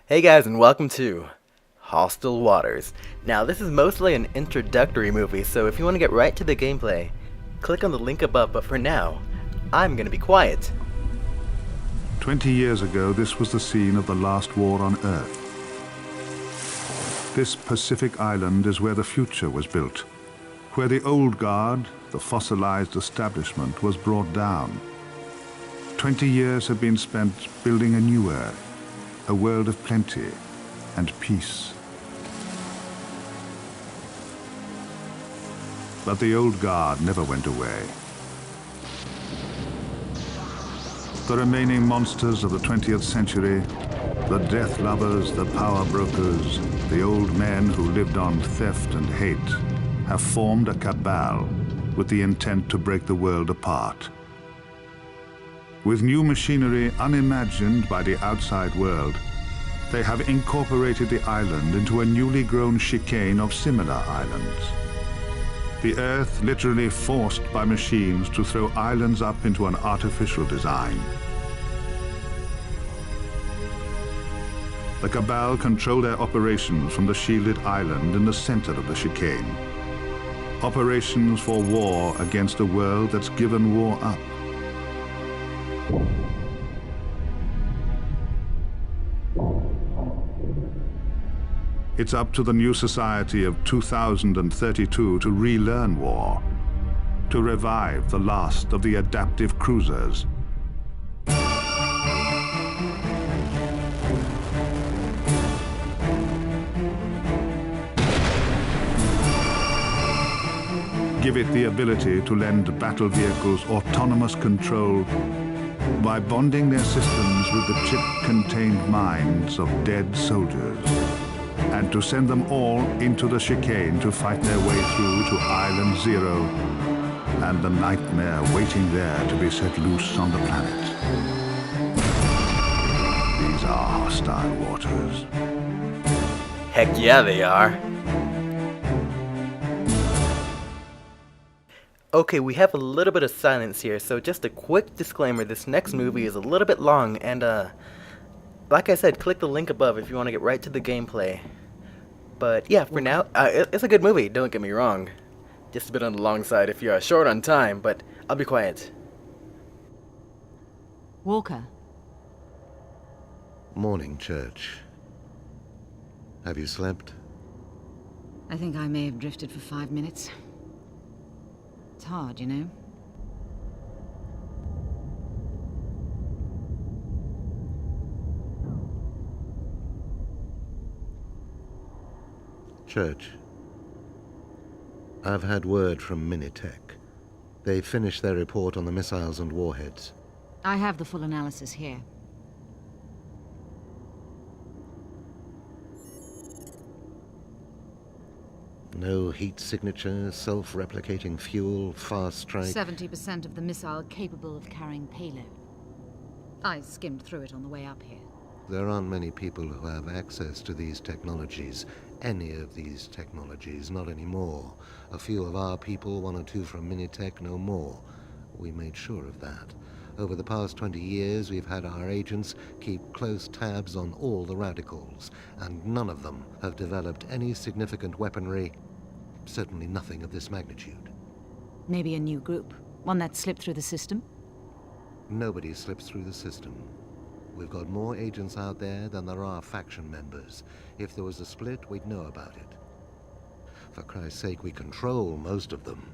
Hey guys, and welcome to Hostile Waters. Now, this is mostly an introductory movie, so if you want to get right to the gameplay, click on the link above, but for now, I'm gonna be quiet. 20 years ago, this was the scene of the last war on Earth. This Pacific island is where the future was built, where the old guard, the fossilized establishment, was brought down. 20 years have been spent building a new Earth, a world of plenty and peace. But the old guard never went away. The remaining monsters of the 20th century, the death lovers, the power brokers, the old men who lived on theft and hate, have formed a cabal with the intent to break the world apart. With new machinery unimagined by the outside world, they have incorporated the island into a newly grown chicane of similar islands. The Earth literally forced by machines to throw islands up into an artificial design. The cabal control their operations from the shielded island in the center of the chicane. Operations for war against a world that's given war up. It's up to the new society of 2032 to relearn war, to revive the last of the adaptive cruisers. Give it the ability to lend battle vehicles autonomous control by bonding their systems with the chip-contained minds of dead soldiers, and to send them all into the chicane to fight their way through to Island Zero and the nightmare waiting there to be set loose on the planet. These are hostile waters. Heck yeah, they are. Okay, we have a little bit of silence here, so just a quick disclaimer, this next movie is a little bit long, and like I said, click the link above if you want to get right to the gameplay. But yeah, for now, it's a good movie, don't get me wrong. Just a bit on the long side if you're short on time, but I'll be quiet. Walker. Morning, Church. Have you slept? I think I may have drifted for 5 minutes. It's hard, you know? Church. I've had word from Minitech. They finished their report on the missiles and warheads. I have the full analysis here. No heat signature, self-replicating fuel, fast strike. 70% of the missile capable of carrying payload. I skimmed through it on the way up here. There aren't many people who have access to these technologies. Any of these technologies, not anymore. A few of our people, 1 or 2 from Minitech, no more. We made sure of that. Over the past 20 years, we've had our agents keep close tabs on all the radicals, and none of them have developed any significant weaponry, certainly nothing of this magnitude. Maybe a new group. One that slipped through the system? Nobody slips through the system. We've got more agents out there than there are faction members. If there was a split, we'd know about it. For Christ's sake, we control most of them.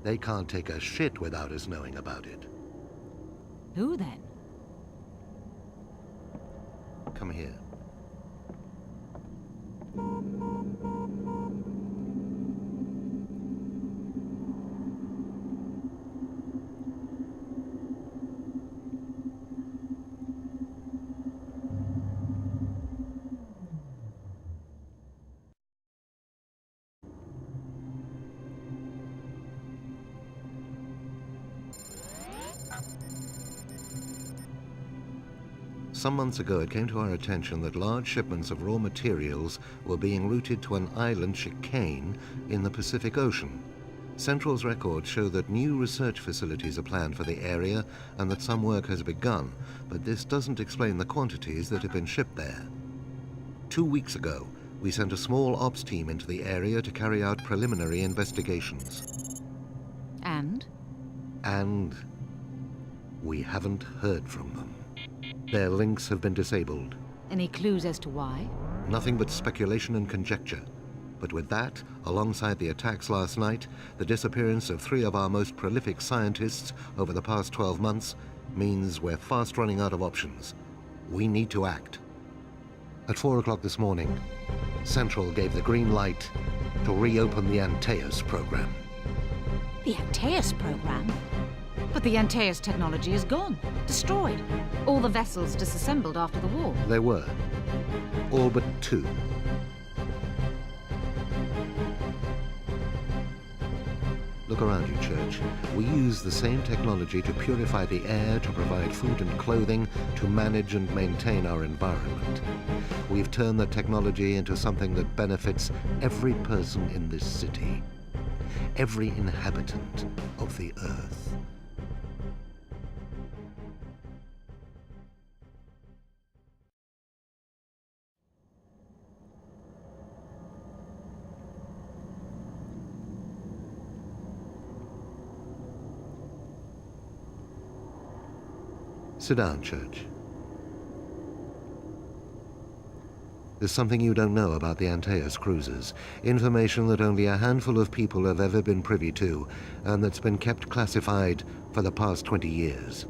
They can't take a shit without us knowing about it. Who then? Come here. Some months ago, it came to our attention that large shipments of raw materials were being routed to an island chicane in the Pacific Ocean. Central's records show that new research facilities are planned for the area and that some work has begun, but this doesn't explain the quantities that have been shipped there. 2 weeks ago, we sent a small ops team into the area to carry out preliminary investigations. And? And we haven't heard from them. Their links have been disabled. Any clues as to why? Nothing but speculation and conjecture. But with that, alongside the attacks last night, the disappearance of 3 of our most prolific scientists over the past 12 months means we're fast running out of options. We need to act. At 4 o'clock this morning, Central gave the green light to reopen the Antaeus program. The Antaeus program? But the Antaeus technology is gone, destroyed. All the vessels disassembled after the war. They were. All but 2. Look around you, Church. We use the same technology to purify the air, to provide food and clothing, to manage and maintain our environment. We've turned that technology into something that benefits every person in this city, every inhabitant of the Earth. Sit down, Church. There's something you don't know about the Antaeus cruisers. Information that only a handful of people have ever been privy to, and that's been kept classified for the past 20 years.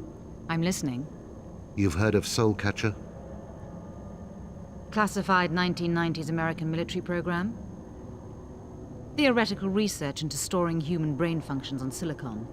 I'm listening. You've heard of Soulcatcher? Classified 1990s American military program? Theoretical research into storing human brain functions on silicon.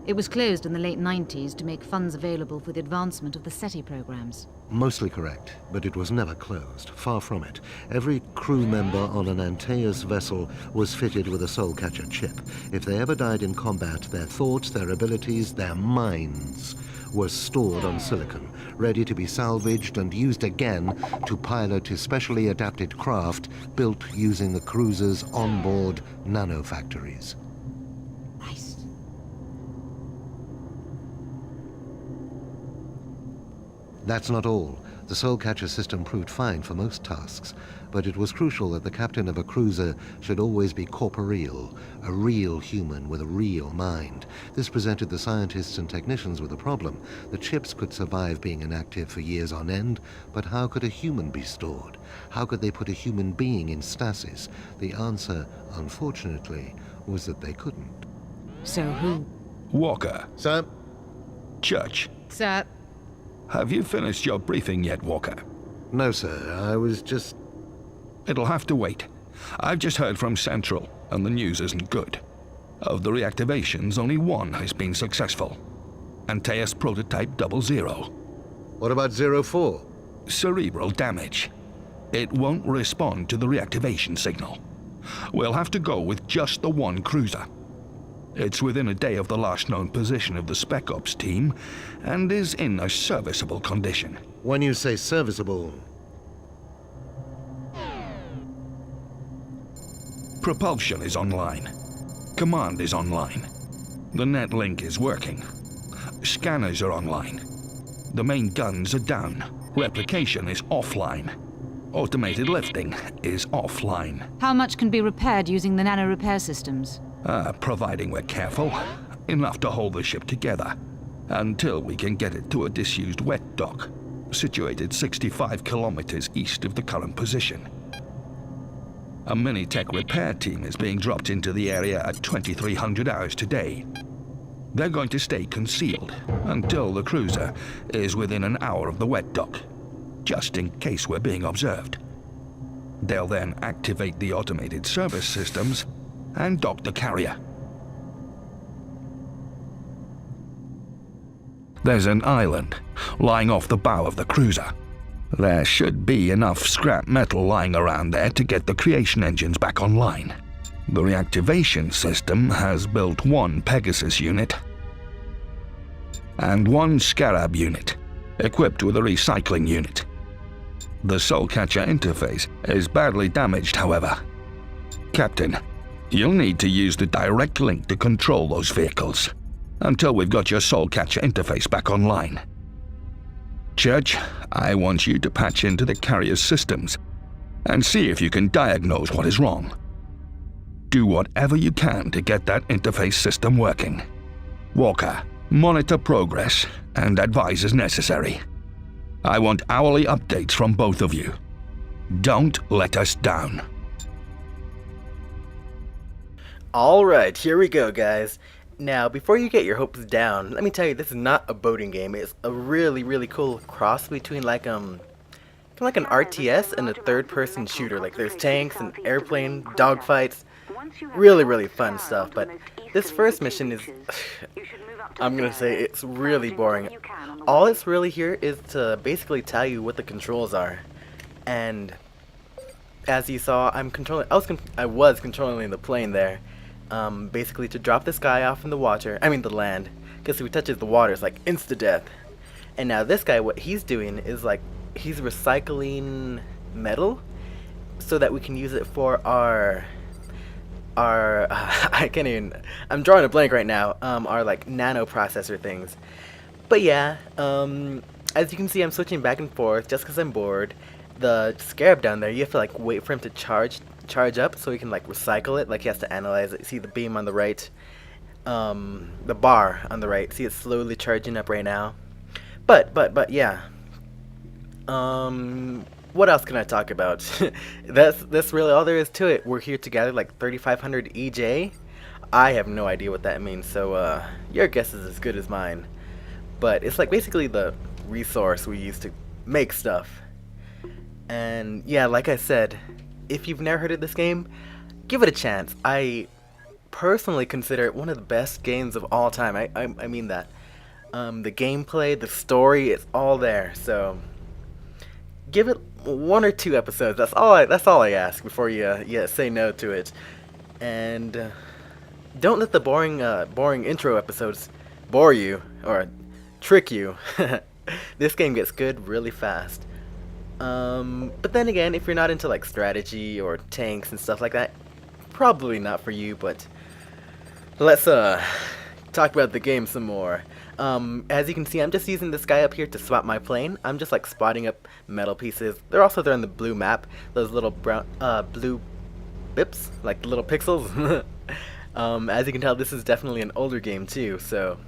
It was closed in the late 90s to make funds available for the advancement of the SETI programs. Mostly correct, but it was never closed. Far from it. Every crew member on an Antaeus vessel was fitted with a Soulcatcher chip. If they ever died in combat, their thoughts, their abilities, their minds were stored on silicon, ready to be salvaged and used again to pilot a specially adapted craft built using the cruiser's onboard nanofactories. That's not all. The Soulcatcher system proved fine for most tasks, but it was crucial that the captain of a cruiser should always be corporeal, a real human with a real mind. This presented the scientists and technicians with a problem. The chips could survive being inactive for years on end, but how could a human be stored? How could they put a human being in stasis? The answer, unfortunately, was that they couldn't. So who? Walker. Sir? Church. Sir. Have you finished your briefing yet, Walker? No, sir. I was just... It'll have to wait. I've just heard from Central, and the news isn't good. Of the reactivations, only 1 has been successful. Antaeus Prototype 00. What about 04? Cerebral damage. It won't respond to the reactivation signal. We'll have to go with just the 1 cruiser. It's within a day of the last known position of the Spec Ops team, and is in a serviceable condition. When you say serviceable... Propulsion is online. Command is online. The net link is working. Scanners are online. The main guns are down. Replication is offline. Automated lifting is offline. How much can be repaired using the nano repair systems? Providing we're careful, enough to hold the ship together, until we can get it to a disused wet dock, situated 65 kilometers east of the current position. A mini-tech repair team is being dropped into the area at 2300 hours today. They're going to stay concealed until the cruiser is within an hour of the wet dock, just in case we're being observed. They'll then activate the automated service systems and dock the carrier. There's an island lying off the bow of the cruiser. There should be enough scrap metal lying around there to get the creation engines back online. The reactivation system has built 1 Pegasus unit and 1 Scarab unit, equipped with a recycling unit. The Soulcatcher interface is badly damaged, however. Captain, you'll need to use the direct link to control those vehicles, until we've got your Soulcatcher interface back online. Church, I want you to patch into the carrier's systems and see if you can diagnose what is wrong. Do whatever you can to get that interface system working. Walker, monitor progress and advise as necessary. I want hourly updates from both of you. Don't let us down. Alright, here we go, guys. Now, before you get your hopes down, let me tell you, this is not a boating game. It's a really, really cool cross between like an RTS and a third-person shooter. Like, there's tanks and airplane dogfights. Really, really fun stuff. But this first mission is, I'm gonna say, it's really boring. All it's really here is to basically tell you what the controls are. And as you saw, I was controlling the plane there. Basically to drop this guy off in the water, the land, because if he touches the water, it's like insta-death. And now this guy, what he's doing is like, he's recycling metal so that we can use it for our I'm drawing a blank right now, our like nano processor things. But yeah, as you can see, I'm switching back and forth just because I'm bored. The scarab down there, you have to like wait for him to charge up so he can like recycle it. Like, he has to analyze it. See the beam on the right, the bar on the right, see it's slowly charging up right now. But yeah, what else can I talk about? that's really all there is to it. We're here to gather like 3500 EJ. I have no idea what that means, so your guess is as good as mine. But it's like basically the resource we use to make stuff. And yeah, like I said, if you've never heard of this game, give it a chance. I personally consider it one of the best games of all time. I mean that. The gameplay, the story, it's all there. So give it 1 or 2 episodes. That's all I ask before you say no to it. And don't let the boring intro episodes bore you or trick you. This game gets good really fast. But then again, if you're not into like strategy or tanks and stuff like that, probably not for you. But let's talk about the game some more. As you can see, I'm just using this guy up here to spot my plane. I'm just like spotting up metal pieces. They're also there on the blue map, those little brown blue bips, like little pixels. As you can tell, this is definitely an older game too, so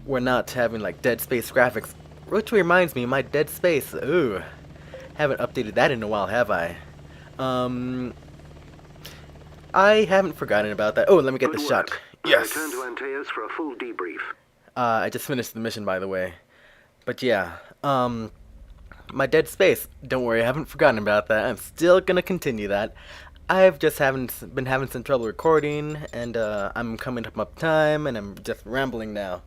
we're not having like Dead Space graphics, which reminds me, my Dead Space, ooh, haven't updated that in a while, have I? I haven't forgotten about that. Oh, let me get the shot. Yes. Return to Antaeus for a full debrief. I just finished the mission, by the way. But yeah, my Dead Space, don't worry, I haven't forgotten about that. I'm still gonna continue that. I've just been having some trouble recording, and I'm coming up time, and I'm just rambling now.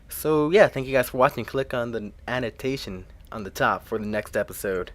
So yeah, thank you guys for watching. Click on the annotation on the top for the next episode.